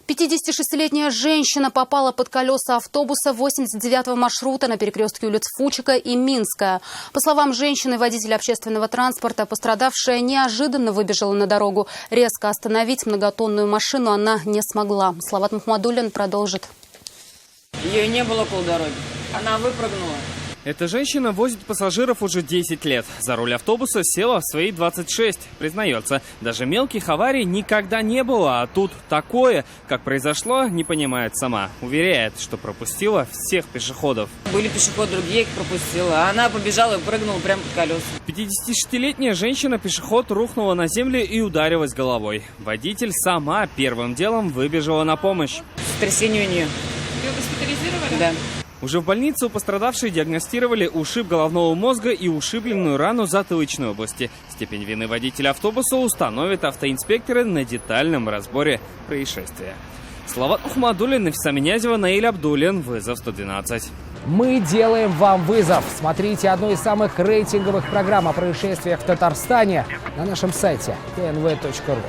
56-летняя женщина попала под колеса автобуса 89-го маршрута на перекрестке улиц Фучика и Минская. По словам женщины, водитель общественного транспорта, пострадавшая неожиданно выбежала на дорогу. Резко остановить многотонную машину она не смогла. Салават Мухаммадуллин продолжит. Ее не было полдороги. Она выпрыгнула. Эта женщина возит пассажиров уже 10 лет. За руль автобуса села в свои 26. Признается, даже мелких аварий никогда не было, а тут такое, как произошло, не понимает сама. Уверяет, что пропустила всех пешеходов. Были пешеходы, другие их пропустила. А она побежала и прыгнула прямо под колеса. 56-летняя женщина-пешеход рухнула на землю и ударилась головой. Водитель сама первым делом выбежала на помощь. Сотрясение у нее. Ее госпитализировали? Да. Уже в больнице у пострадавшей диагностировали ушиб головного мозга и ушибленную рану затылочной области. Степень вины водителя автобуса установят автоинспекторы на детальном разборе происшествия. Салават Мухаммадуллин, Нафиса Минязева, Наиль Абдуллин. Вызов 112. Мы делаем вам вызов. Смотрите одну из самых рейтинговых программ о происшествиях в Татарстане на нашем сайте tnv.ru.